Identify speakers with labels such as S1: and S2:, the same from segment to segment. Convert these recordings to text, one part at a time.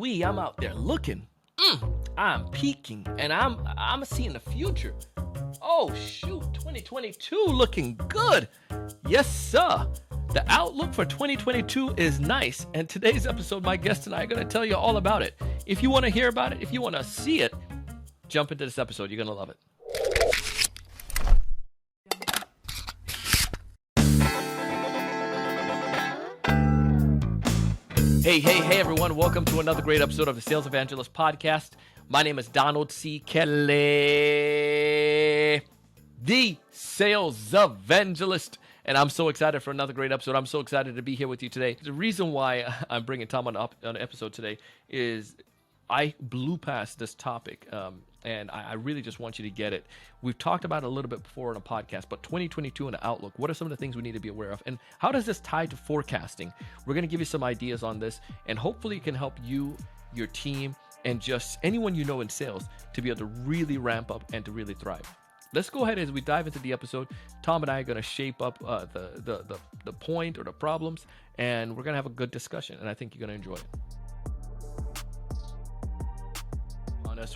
S1: I'm out there looking. I'm peaking, and I'm seeing the future. Oh shoot, 2022 looking good. Yes, sir. The outlook for 2022 is nice, and today's episode, my guest and I are going to tell you all about it. If you want to hear about it, if you want to see it, jump into this episode. You're going to love it. Hey, everyone. Welcome to another great episode of the Sales Evangelist podcast. My name is Donald C. Kelly, the Sales Evangelist, and I'm so excited for another great episode. I'm so excited to be here with you today. The reason why I'm bringing Tom on an episode today is I blew past this topic, and I really just want you to get it. We've talked about it a little bit before on a podcast, but 2022 and the outlook, what are some of the things we need to be aware of? And how does this tie to forecasting? We're going to give you some ideas on this, and hopefully it can help you, your team, and just anyone you know in sales to be able to really ramp up and to really thrive. Let's go ahead as we dive into the episode. Tom and I are going to shape up the point or the problems, and we're going to have a good discussion, and I think you're going to enjoy it.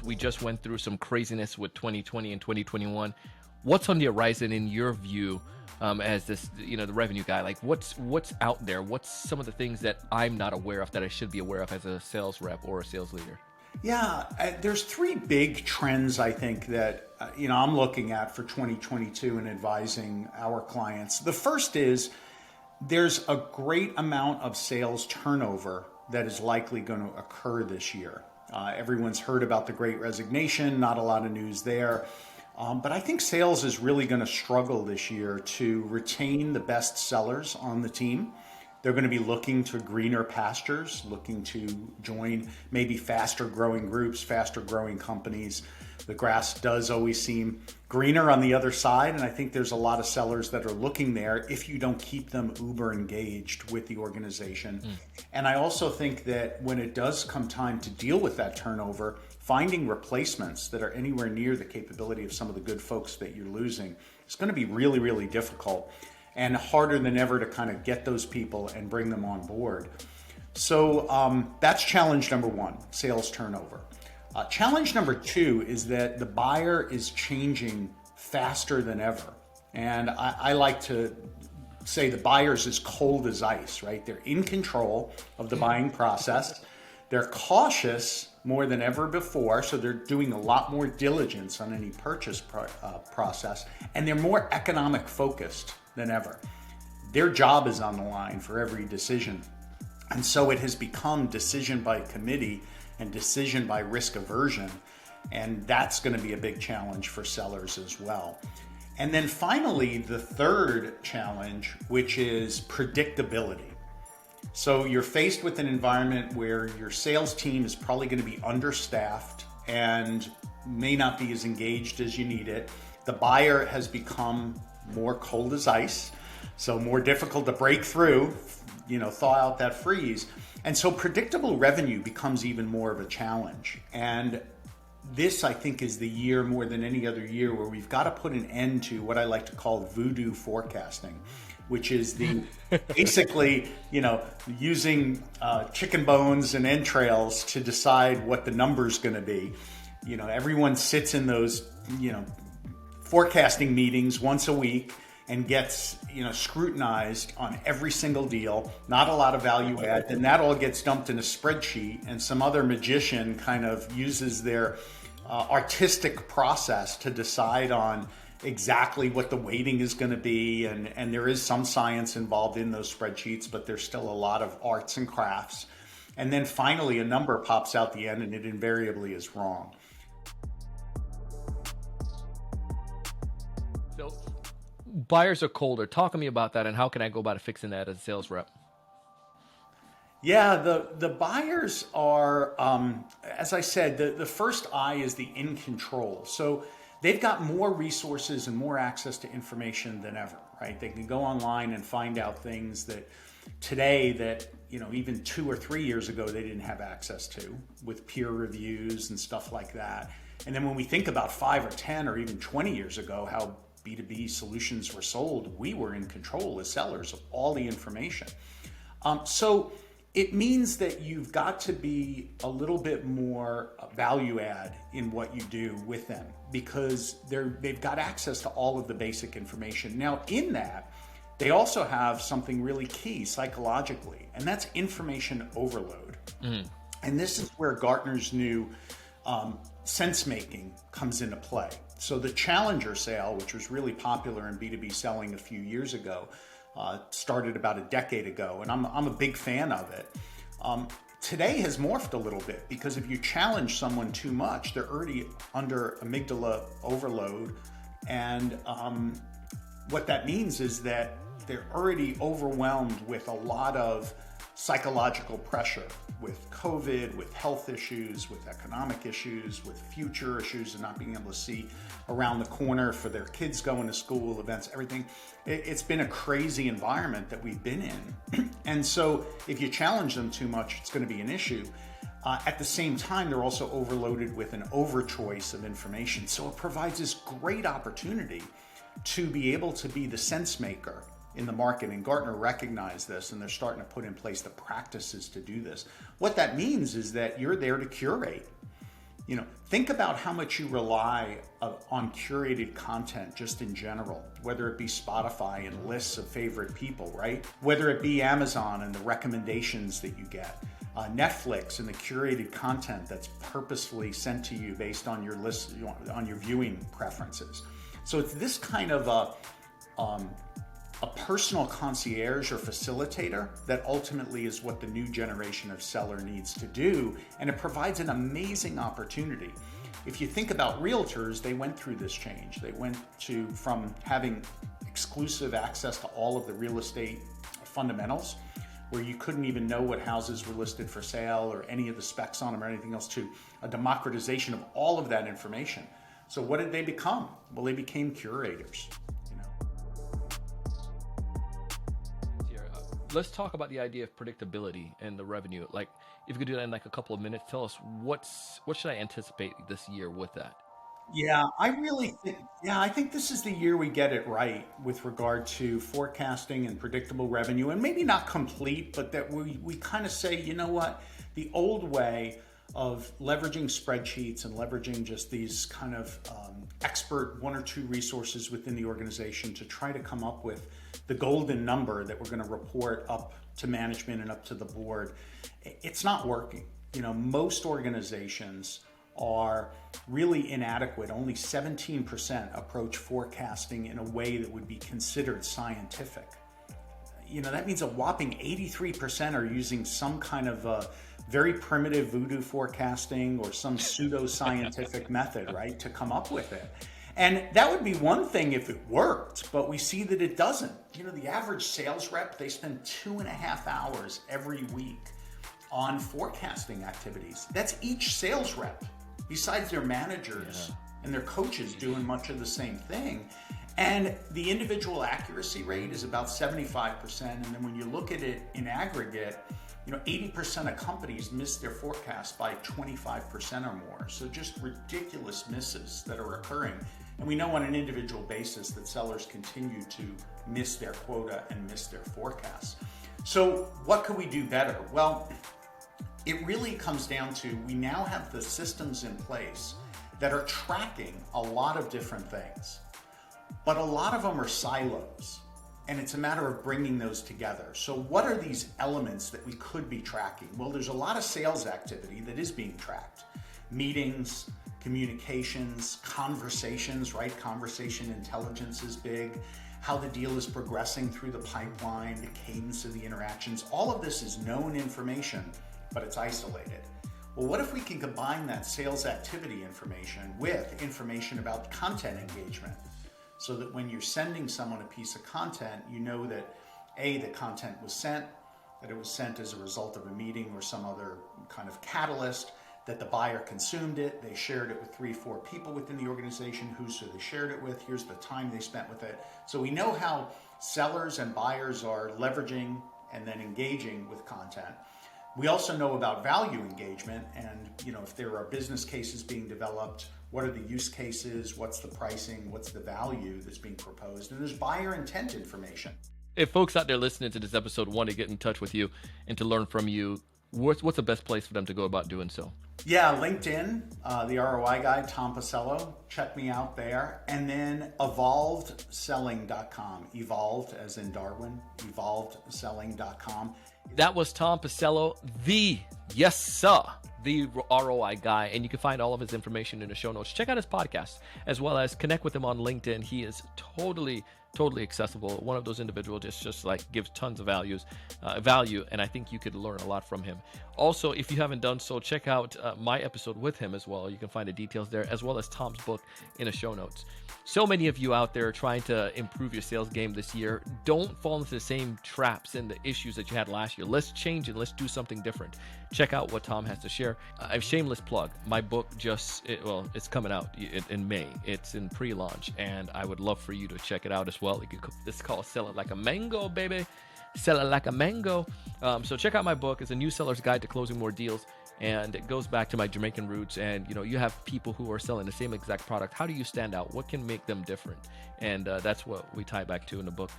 S1: We just went through some craziness with 2020 and 2021. What's on the horizon in your view as this, the revenue guy? Like what's out there? What's some of the things that I'm not aware of that I should be aware of as a sales rep or a sales leader?
S2: Yeah, there's three big trends I think that I'm looking at for 2022 and advising our clients. The first is there's a great amount of sales turnover that is likely going to occur this year. Everyone's heard about the Great Resignation, not a lot of news there. But I think sales is really going to struggle this year to retain the best sellers on the team. They're going to be looking to greener pastures, looking to join maybe faster growing groups, faster growing companies. The grass does always seem greener on the other side. And I think there's a lot of sellers that are looking there if you don't keep them uber engaged with the organization. And I also think that when it does come time to deal with that turnover, finding replacements that are anywhere near the capability of some of the good folks that you're losing is going to be really, really difficult and harder than ever to kind of get those people and bring them on board. So that's challenge number one, sales turnover. Challenge number two is that the buyer is changing faster than ever. And I like to say the buyer's as cold as ice, right? They're in control of the buying process. They're cautious more than ever before, so they're doing a lot more diligence on any purchase process, and they're more economic focused than ever. Their job is on the line for every decision. And so it has become decision by committee and decision by risk aversion. And that's going to be a big challenge for sellers as well. And then finally, the third challenge, which is predictability. So you're faced with an environment where your sales team is probably going to be understaffed and may not be as engaged as you need it. The buyer has become more cold as ice, so more difficult to break through, thaw out that freeze. And so predictable revenue becomes even more of a challenge. And this, I think, is the year more than any other year where we've got to put an end to what I like to call voodoo forecasting, which is the basically, using chicken bones and entrails to decide what the number's going to be. Everyone sits in those, forecasting meetings once a week and gets, scrutinized on every single deal, not a lot of value add, and that all gets dumped in a spreadsheet, and some other magician kind of uses their artistic process to decide on exactly what the weighting is going to be, and there is some science involved in those spreadsheets, but there's still a lot of arts and crafts. And then finally a number pops out the end and it invariably is wrong.
S1: So buyers are colder. Talk to me about that, and how can I go about fixing that as a sales rep?
S2: Yeah, the buyers are, as I said, the first I is the in control. So they've got more resources and more access to information than ever, right? They can go online and find out things that today that, even 2 or 3 years ago, they didn't have access to, with peer reviews and stuff like that. And then when we think about 5 or 10 or even 20 years ago, how B2B solutions were sold, we were in control as sellers of all the information. So It means that you've got to be a little bit more value add in what you do with them, because they've got access to all of the basic information. Now, in that, they also have something really key psychologically, and that's information overload. And this is where Gartner's new sense making comes into play. So the Challenger sale, which was really popular in B2B selling a few years ago, started about a decade ago, and I'm a big fan of it. Today has morphed a little bit, because if you challenge someone too much, they're already under amygdala overload. And what that means is that they're already overwhelmed with a lot of psychological pressure, with COVID, with health issues, with economic issues, with future issues of not being able to see around the corner for their kids going to school, events, everything. It's been a crazy environment that we've been in. And so if you challenge them too much, it's going to be an issue. At the same time, they're also overloaded with an overchoice of information. So it provides this great opportunity to be able to be the sense maker in the market, and Gartner recognized this, and they're starting to put in place the practices to do this. What that means is that you're there to curate. Think about how much you rely on curated content just in general, whether it be Spotify and lists of favorite people, right? Whether it be Amazon and the recommendations that you get, Netflix and the curated content that's purposefully sent to you based on your list, on your viewing preferences. So it's this kind of a personal concierge or facilitator that ultimately is what the new generation of seller needs to do, and it provides an amazing opportunity. If you think about realtors, they went through this change. They went from having exclusive access to all of the real estate fundamentals, where you couldn't even know what houses were listed for sale or any of the specs on them or anything else, to a democratization of all of that information. So what did they become? Well, they became curators.
S1: Let's talk about the idea of predictability and the revenue. Like, if you could do that in like a couple of minutes, tell us what should I anticipate this year with that?
S2: Yeah, I think this is the year we get it right with regard to forecasting and predictable revenue, and maybe not complete, but that we kind of say, you know what, the old way of leveraging spreadsheets and leveraging just these kind of expert one or two resources within the organization to try to come up with the golden number that we're going to report up to management and up to the board, it's not working. Most organizations are really inadequate. Only 17% approach forecasting in a way that would be considered scientific. That means a whopping 83% are using some kind of very primitive voodoo forecasting or some pseudo-scientific method, right, to come up with it. And that would be one thing if it worked, but we see that it doesn't. The average sales rep, they spend 2.5 hours every week on forecasting activities. That's each sales rep, besides their managers and their coaches doing much of the same thing. And the individual accuracy rate is about 75%. And then when you look at it in aggregate, 80% of companies miss their forecast by 25% or more. So just ridiculous misses that are occurring. And we know on an individual basis that sellers continue to miss their quota and miss their forecasts. So what could we do better? Well, it really comes down to, we now have the systems in place that are tracking a lot of different things, but a lot of them are silos. And it's a matter of bringing those together. So what are these elements that we could be tracking? Well, there's a lot of sales activity that is being tracked. Meetings, communications, conversations, right? Conversation intelligence is big. How the deal is progressing through the pipeline, the cadence of the interactions. All of this is known information, but it's isolated. Well, what if we can combine that sales activity information with information about content engagement? So that when you're sending someone a piece of content, you know that A, the content was sent, that it was sent as a result of a meeting or some other kind of catalyst, that the buyer consumed it, they shared it with 3-4 people within the organization, who so they shared it with, here's the time they spent with it. So we know how sellers and buyers are leveraging and then engaging with content. We also know about value engagement, and if there are business cases being developed, what are the use cases, what's the pricing, what's the value that's being proposed, and there's buyer intent information.
S1: if folks out there listening to this episode want to get in touch with you and to learn from you, what's the best place for them to go about doing so?
S2: Yeah, LinkedIn, the ROI Guy, Tom Pisello. Check me out there. And then evolvedselling.com. Evolved as in Darwin, evolvedselling.com.
S1: That was Tom Pisello, the ROI Guy. And you can find all of his information in the show notes. Check out his podcast, as well as connect with him on LinkedIn. He is totally accessible. One of those individuals just like gives tons of value, and I think you could learn a lot from him. Also, if you haven't done so, check out my episode with him as well. You can find the details there, as well as Tom's book in the show notes. So many of you out there trying to improve your sales game this year, don't fall into the same traps and the issues that you had last year. Let's change it. Let's do something different. Check out what Tom has to share. A shameless plug. My book it's coming out in May. It's in pre-launch, and I would love for you to check it out as well. It's called Sell It Like a Mango, baby. Sell It Like a Mango. So check out my book. It's a new seller's guide to closing more deals. And it goes back to my Jamaican roots. And, you have people who are selling the same exact product. How do you stand out? What can make them different? And that's what we tie back to in the book.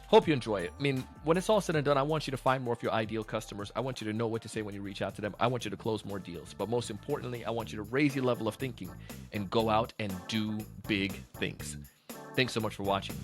S1: Hope you enjoy it. I mean, when it's all said and done, I want you to find more of your ideal customers. I want you to know what to say when you reach out to them. I want you to close more deals. But most importantly, I want you to raise your level of thinking and go out and do big things. Thanks so much for watching.